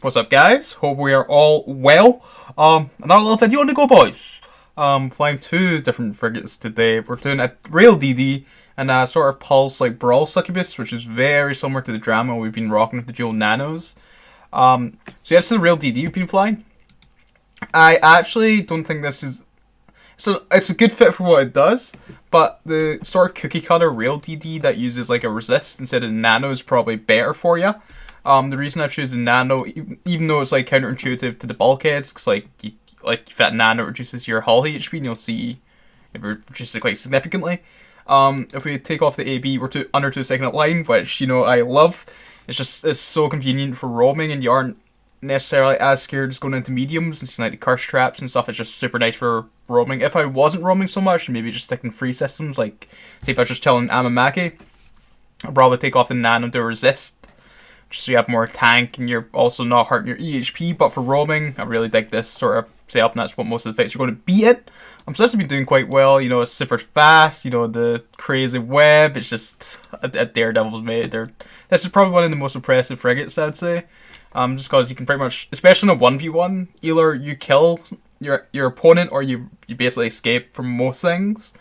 What's up, guys? Hope we are all well. Another little video on the go, boys. Flying two different frigates today. We're doing a real DD and a sort of pulse like brawl succubus, which is very similar to the drama we've been rocking with the dual nanos. So yeah, this is the real DD we've been flying. I actually don't think this is. So it's a good fit for what it does, but the sort of cookie cutter real DD that uses like a resist instead of nano is probably better for you. The reason I choose the nano, even though it's like counterintuitive to the bulkheads, because if that nano reduces your hull HP, and you'll see it reduces it quite significantly. If we take off the AB, we're under 2 second at line, which I love. It's so convenient for roaming, and you aren't necessarily as scared just going into mediums and seeing like the curse traps and stuff. It's just super nice for roaming. If I wasn't roaming so much, maybe just sticking free systems, like say if I was just chilling Amamaki, I'd probably take off the nano to resist, just so you have more tank and you're also not hurting your EHP. But for roaming, I really dig this sort of setup, and that's what most of the fights are going to be it. So this has been doing quite well. It's super fast. The crazy web. It's just a daredevil's mate. This is probably one of the most impressive frigates, I'd say. Just because you can pretty much, especially in a 1v1, either you kill your opponent or you basically escape from most things.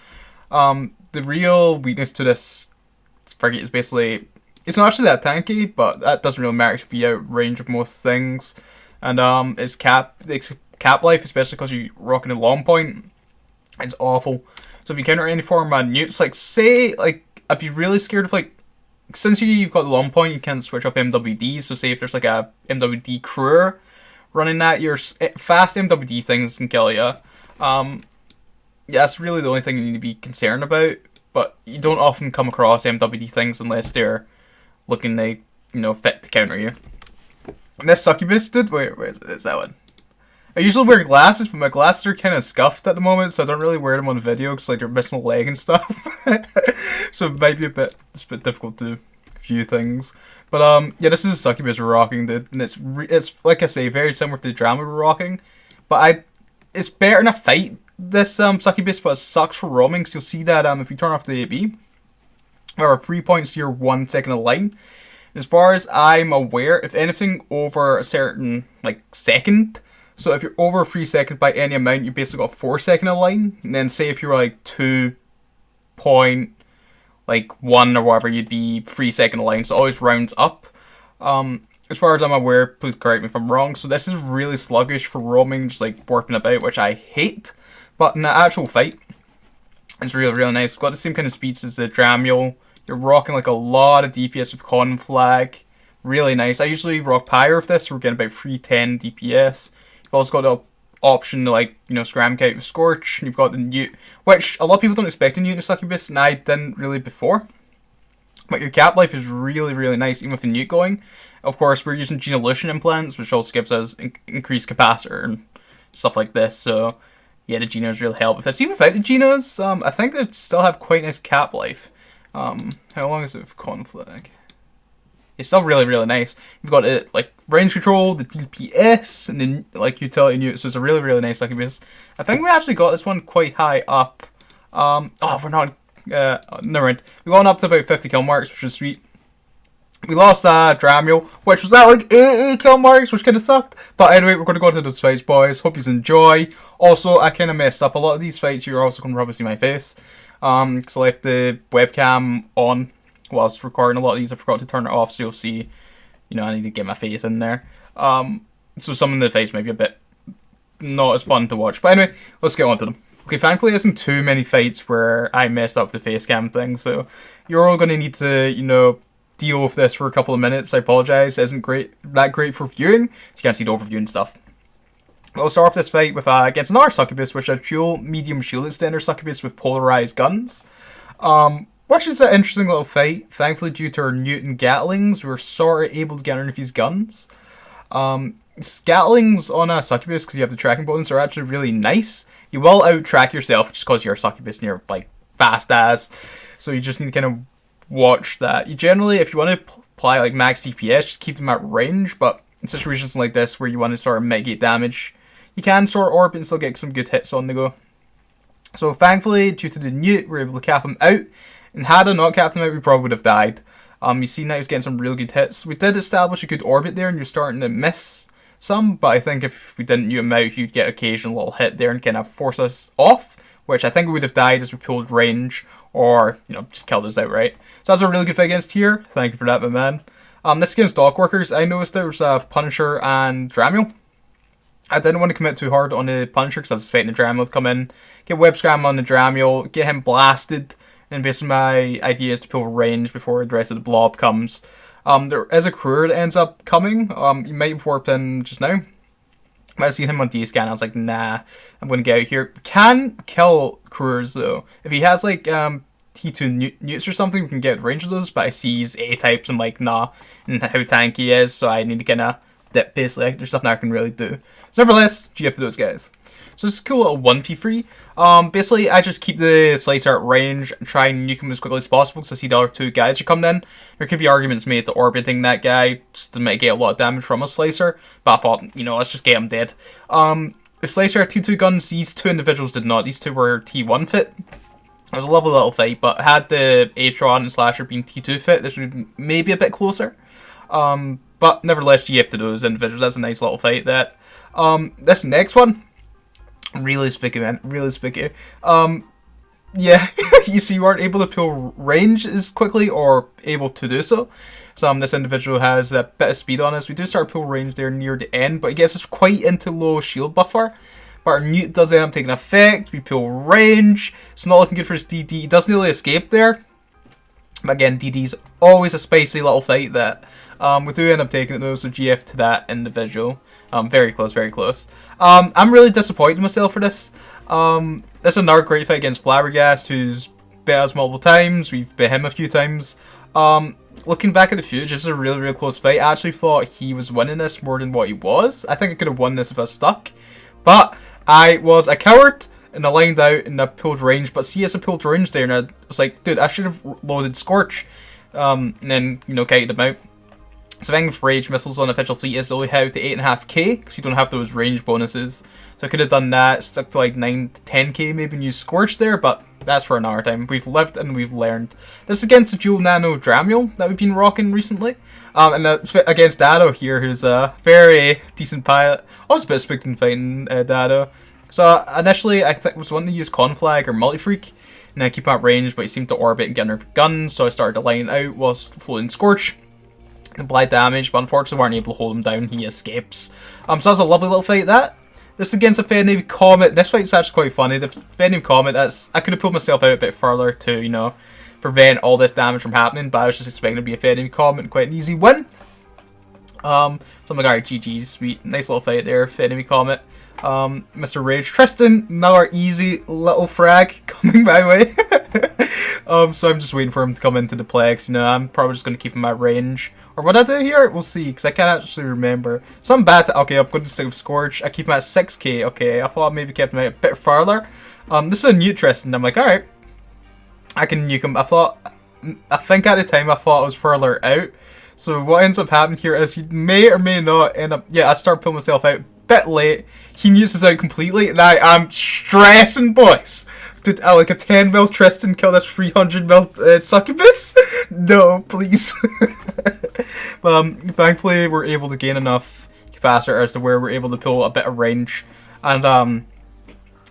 The real weakness to this frigate is basically, it's not actually that tanky, but that doesn't really matter to be out of range of most things. And it's cap life, especially because you're rocking a long point. It's awful. So if you counter any form of newts, I'd be really scared of since you've got the long point, you can switch off MWD. So say if there's like a MWD crewer running at your fast MWD things can kill you. Yeah, that's really the only thing you need to be concerned about. But you don't often come across MWD things unless they're looking like fit to counter you. And this succubus dude, where is that one? I usually wear glasses, but my glasses are kind of scuffed at the moment, so I don't really wear them on video because they're missing a leg and stuff. So it might be a bit difficult to view things. But yeah, this is a succubus we're rocking, dude, and it's like I say, very similar to the drama we're rocking. But it's better in a fight, this succubus, but it sucks for roaming. So you'll see that if you turn off the AB, there are 3 points to your 1 second of line. As far as I'm aware, if anything over a certain second. So if you're over 3 seconds by any amount, you basically got 4 second of line. And then say if you were 2.1 or whatever, you'd be 3 second of line. So it always rounds up. As far as I'm aware, please correct me if I'm wrong. So this is really sluggish for roaming, just warping about, which I hate. But in the actual fight, it's really, really nice. We've got the same kind of speeds as the Dramiel. You're rocking a lot of DPS with Con Flag. Really nice. I usually rock Pyre with this, so we're getting about 310 DPS. You've also got the option to scram kite with Scorch, and you've got the Newt, which a lot of people don't expect a Newt in Succubus, and I didn't really before. But your cap life is really, really nice, even with the Newt going. Of course, we're using Genolution implants, which also gives us increased capacitor and stuff like this, so yeah, the Genos really help with this. Even without the Genos, I think they still have quite nice cap life. How long is it with Conflag? It's still really, really nice. You've got it range control, the DPS, and then utility newts. So it's a really, really nice succubus. I think we actually got this one quite high up. We're not. Never mind. We got up to about 50 kill marks, which is sweet. We lost Dramiel, which was at 80 kill marks, which kind of sucked. But anyway, we're going to go into those fights, boys. Hope you enjoy. Also, I kind of messed up a lot of these fights. You're also going to probably see my face. Because I left the webcam on whilst recording a lot of these. I forgot to turn it off, so you'll see, I need to get my face in there. So some of the fights might be a bit not as fun to watch. But anyway, let's get on to them. Okay, thankfully there isn't too many fights where I messed up the face cam thing, so you're all going to need to, deal with this for a couple of minutes. I apologise, it isn't that great for viewing, so you can't see the overview and stuff. We'll start off this fight with against another succubus, which is a dual medium shield extender succubus with polarized guns. Which is an interesting little fight. Thankfully, due to our Newton Gatlings, we were sort of able to get underneath these guns. Gatlings on a succubus, because you have the tracking bonus, are actually really nice. You will out-track yourself just because you're a succubus and you're fast as. So you just need to kind of watch that. You generally, if you want to apply max DPS, just keep them at range. But in situations like this where you want to sort of mitigate damage, you can sort of orbit and still get some good hits on the go. So thankfully, due to the Newt, we were able to cap him out. And had I not capped him out, we probably would have died. You see now he's getting some real good hits. We did establish a good orbit there, and you're starting to miss some, but I think if we didn't mute him out, he'd get occasional little hit there and kind of force us off, which I think we would have died as we pulled range, or, you know, just killed us outright. So that's a really good fight against here. Thank you for that, my man. This against Dockworkers, I noticed there was a Punisher and Dramiel. I didn't want to commit too hard on the Punisher because I was fighting the Dramiel to come in, get web scram on the Dramiel, get him blasted, and basically my idea is to pull range before the rest of the blob comes. There is a crew that ends up coming. You might have warped in just now. I seen him on D-scan. I was like, nah, I'm going to get out here. Can kill crewers though. If he has like T2 newts or something, we can get range of those. But I see he's A-types. I'm like, nah, and how tanky he is. So I need to kind of dip basically. There's nothing I can really do. So nevertheless, GF to those guys. So this is a cool little 1v3. Basically, I just keep the Slicer at range and try and nuke him as quickly as possible because I see the other two guys are coming in. There could be arguments made to orbiting that guy just to mitigate a lot of damage from a Slicer, but I thought, you know, let's just get him dead. The Slicer had T2 guns, these two individuals did not. These two were T1 fit. It was a lovely little fight, but had the Atron and Slasher been T2 fit, this would be maybe a bit closer. But nevertheless, GF to those individuals. That's a nice little fight. That this next one, really spiky, man. Really spiky. Yeah, you see, you aren't able to pull range as quickly or able to do so. So this individual has a bit of speed on us. We do start pull range there near the end, but he gets us quite into low shield buffer. But our newt does end up taking effect. We pull range. It's not looking good for his DD. He does nearly escape there. But again, DD's always a spicy little fight that we do end up taking it though, so GF to that individual. Very close, very close. I'm really disappointed in myself for this. This is another great fight against Flabbergast, who's beat us multiple times. We've beat him a few times. Looking back at the footage, this is a really, really close fight. I actually thought he was winning this more than what he was. I think I could have won this if I was stuck. But I was a coward, and I lined out and I pulled range. But see, as I pulled range there, and I was like, dude, I should have loaded Scorch. And then, you know, kited him out. So I think Rage Missiles on Official Fleet is only how to 8.5k, because you don't have those range bonuses. So I could have done that, stuck to like 9 to 10k maybe and used Scorch there, but that's for another time. We've lived and we've learned. This is against the Dual Nano Dramiel that we've been rocking recently. And against Dado here, who's a very decent pilot. I was a bit spooked in fighting Dado. So initially I was wanting to use Conflag or Multi-Freak, and I keep out range, but he seemed to orbit and get under guns, so I started to line out whilst floating Scorch. Apply damage, but unfortunately we weren't able to hold him down. He escapes. So that's a lovely little fight. This is against a Fed Navy Comet. This fight's actually quite funny. The Fed Navy Comet, I could have pulled myself out a bit further to, you know, prevent all this damage from happening, but I was just expecting to be a Fed Navy Comet and quite an easy win. So I'm like, alright, GG, sweet. Nice little fight there, Fed Navy Comet. Mr. Rage. Tristan, another easy little frag coming my way. So I'm just waiting for him to come into the Plex. You know, I'm probably just going to keep him at range. Or what I do here, we'll see, because I can't actually remember. Some bad. Okay, I'm going to stick with Scorch. I keep him at 6k. Okay, I thought I maybe kept him out a bit further. This is a new Tristan. I'm like, alright, I can nuke him. I think at the time I thought I was further out. So what ends up happening here is he may or may not end up. Yeah, I start pulling myself out a bit late. He nukes us out completely, and I am stressing, boys. Did like a 10 mil Tristan kill this 300 mil succubus? No, please. But thankfully we're able to gain enough capacitor as to where we're able to pull a bit of range and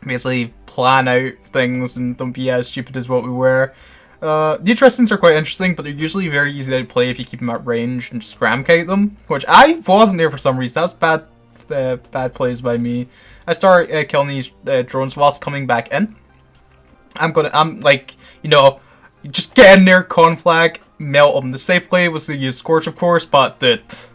basically plan out things and don't be as stupid as what we were. New Tristans are quite interesting, but they're usually very easy to play if you keep them at range and just scram kite them, which I wasn't there for some reason. That was bad plays by me. I start killing these drones whilst coming back in. I'm like, you know, just get in there, Conflag, melt them. The safe play was to use Scorch, of course, but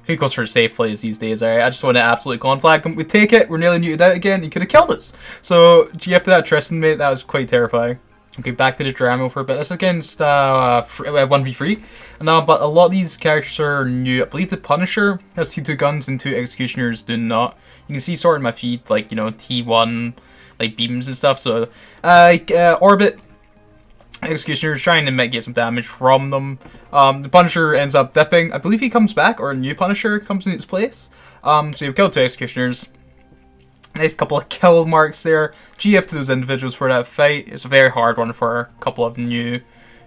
who goes for safe plays these days, alright? I just want to absolutely Conflag him. We take it, we're nearly neutered out again, he could have killed us. So, GF to that Tristan, mate, that was quite terrifying. Okay, back to the Dramiel for a bit. This is against 1v3. But a lot of these characters are new. I believe the Punisher has T2 guns and 2 Executioners do not. You can see sort of my feet, like, you know, T1, like beams and stuff. So, Orbit Executioners trying to mitigate some damage from them. The Punisher ends up dipping. I believe he comes back, or a new Punisher comes in its place. So you've killed 2 Executioners. Nice couple of kill marks there. GF to those individuals for that fight. It's a very hard one for a couple of new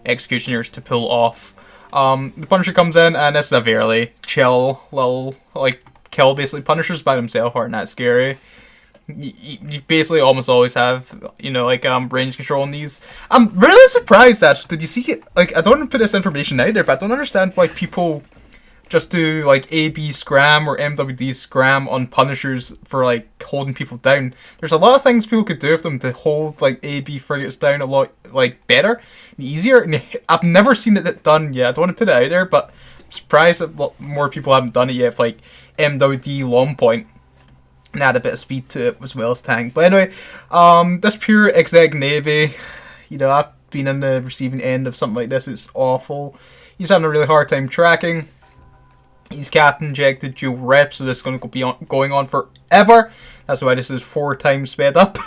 Executioners to pull off. The Punisher comes in, and it's a fairly chill little, like, kill. Basically, Punishers by themselves aren't that scary. You basically almost always have, you know, like, range control on these. I'm really surprised, actually. Did you see it? Like, I don't want to put this information out there, but I don't understand why people just do, like, AB scram or MWD scram on Punishers for, like, holding people down. There's a lot of things people could do with them to hold, like, AB frigates down a lot, like, better and easier. And I've never seen it done yet. I don't want to put it out there, but I'm surprised that a lot more people haven't done it yet with, like, MWD long point. And add a bit of speed to it as well as tank. But anyway, this pure exec navy, you know, I've been in the receiving end of something like this. It's awful. He's having a really hard time tracking. He's captain injected dual rep, so this is going to be going on forever. That's why this is 4 times sped up.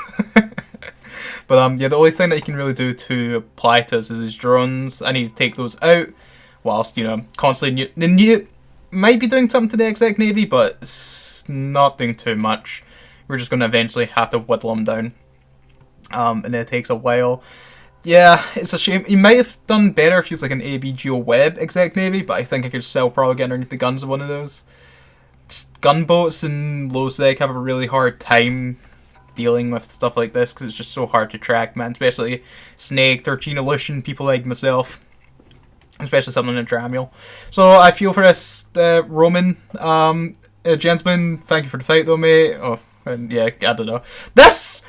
But yeah, the only thing that you can really do to apply to this is his drones. I need to take those out, whilst, you know, constantly the might be doing something to the exec navy, but it's not doing too much. We're just going to eventually have to whittle him down. And it takes a while. Yeah, it's a shame. He might have done better if he was like an AB dual web exec navy, but I think I could still probably get underneath the guns of one of those. Gunboats in low sec have a really hard time dealing with stuff like this because it's just so hard to track, man. Especially Snake, 13 Illusion, people like myself. Especially something in Dramiel. So I feel for this Roman gentleman. Thank you for the fight though, mate. Oh, and yeah, I don't know. This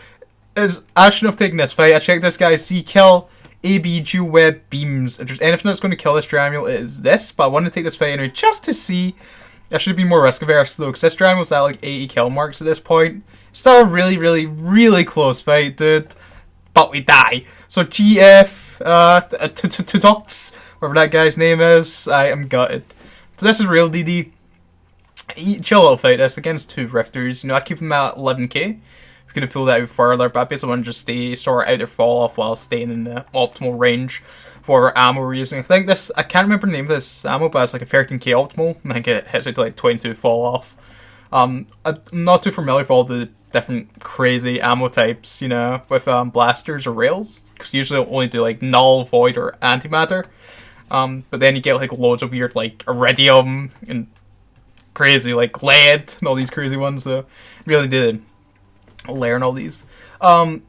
is, I shouldn't have taken this fight. I checked this guy's C-kill, AB dual web beams. If there's anything that's going to kill this Dramiel, it is this. But I wanted to take this fight anyway just to see. I should be more risk averse though, because this Dramiel's at like 80 kill marks at this point. Still a really, really, really close fight, dude. But we die. So GF, Thukker, whatever that guy's name is, I am gutted. So this is real DD. Chill little fight this against 2 Rifters. You know, I keep them at 11k. We're going to pull that out further, but I basically want to just stay, sort out their fall off while staying in the optimal range for whatever ammo we're using. I think this, I can't remember the name of this ammo, but it's like a 13k optimal. I think it hits out to like 22 fall off. I'm not too familiar with all the different crazy ammo types, you know, with blasters or rails, because usually they'll only do like null, void, or antimatter. But then you get like loads of weird like iridium and crazy like lead and all these crazy ones. So really did learn all these.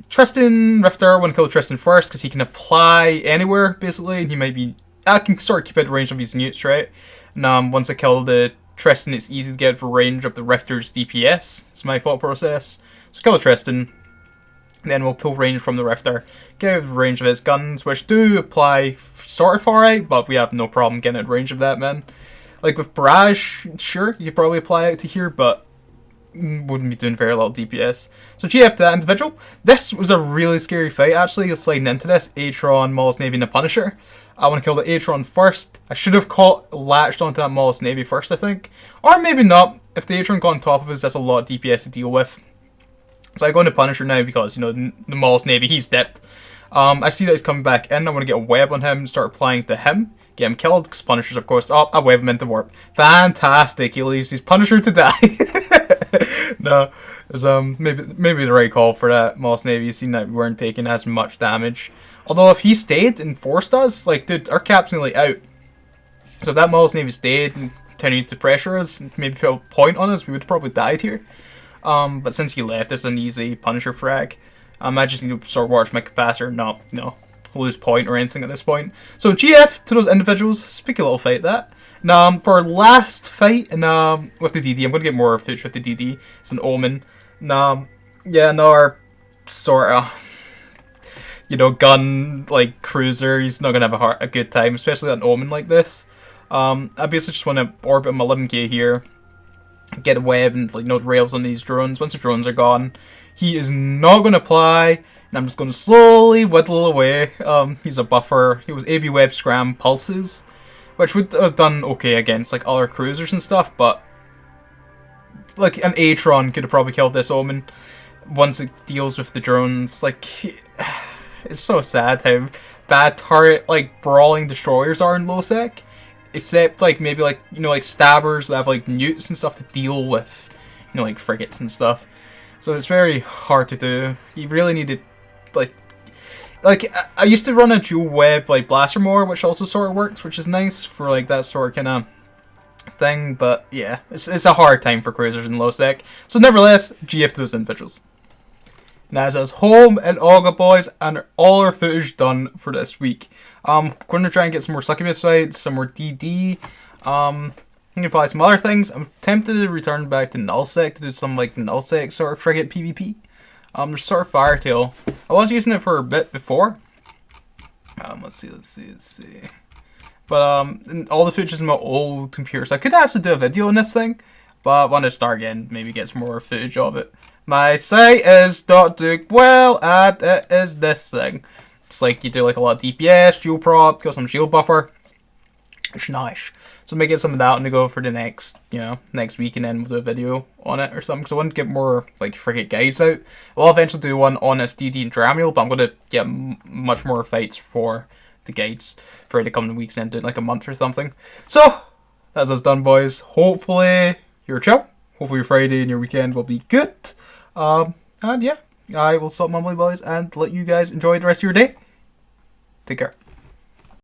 Tristan Rifter, I want to kill Tristan first because he can apply anywhere basically, and he might be. I can sort of keep out of range of his newts, right? And once I kill the Tristan, it's easy to get for range of the Rifter's DPS. It's my thought process. So kill the Tristan. Then we'll pull range from the Rifter, get out range of his guns, which do apply sort of far out, but we have no problem getting out range of that, man. Like with Barrage, sure, you could probably apply out to here, but wouldn't be doing very little DPS. So GF to that individual. This was a really scary fight, actually, sliding into this. Atron, Maul's Navy, and the Punisher. I want to kill the Atron first. I should have latched onto that Maul's Navy first, I think. Or maybe not. If the Atron got on top of us, that's a lot of DPS to deal with. So I go into Punisher now because, you know, the Maul's Navy, he's dipped. I see that he's coming back in. I want to get a web on him, start applying to him, get him killed, because Punisher's, of course, I web him into warp. Fantastic. He leaves his Punisher to die. No, it was maybe the right call for that Maul's Navy. You seen that we weren't taking as much damage. Although if he stayed and forced us, like, dude, our cap's nearly out. So if that Maul's Navy stayed and continued to pressure us, maybe put a point on us, we would have probably died here. But since he left, it's an easy Punisher frag. I just need to sort of watch my capacitor, not, you know, lose point or anything at this point. So GF to those individuals, speak a little fight that. Now, for our last fight with the DD, I'm going to get more footage with the DD. It's an Omen. Now, yeah, our sort of, you know, gun, like, cruiser, he's not going to have a good time, especially an Omen like this. I basically just want to orbit him 11k here, get a web and, like, node rails on these drones. Once the drones are gone, he is not going to apply, and I'm just going to slowly whittle away. He's a buffer. He was AB web scram pulses, which would have done okay against, like, other cruisers and stuff, but, like, an Atron could have probably killed this Omen once it deals with the drones. Like, it's so sad how bad turret, like, brawling destroyers are in low sec. Except, like, maybe, like, you know, like, stabbers that have, like, newts and stuff to deal with, you know, like, frigates and stuff. So it's very hard to do. You really need to, like, like I used to run a dual web like blaster more, which also sort of works, which is nice for like that sort of kind of thing. But yeah, it's a hard time for cruisers in low sec. So nevertheless, GF those individuals. Now it says home and all good boys, and all our footage done for this week. Going to try and get some more succubus fights, some more DD. You can find some other things. I'm tempted to return back to nullsec to do some like nullsec sort of frigate PvP. There's sort of Firetail. I was using it for a bit before. Let's see. But all the footage is in my old computer, so I could actually do a video on this thing. But when I start again, maybe get some more footage of it. My site is not doing well, and it is this thing. It's like you do like a lot of DPS, dual prop, got some shield buffer. It's nice. So maybe get some of that and go for the next, next week, and then we'll do a video on it or something. Because I want to get more like frigate guides out. I'll eventually do one on SDD and Dramiel, but I'm going to get much more fights for the guides for the coming weeks and do like a month or something. So that's us done, boys. Hopefully you're chill. Hopefully your Friday and your weekend will be good. And yeah, I will stop mumbling, boys, and let you guys enjoy the rest of your day. Take care.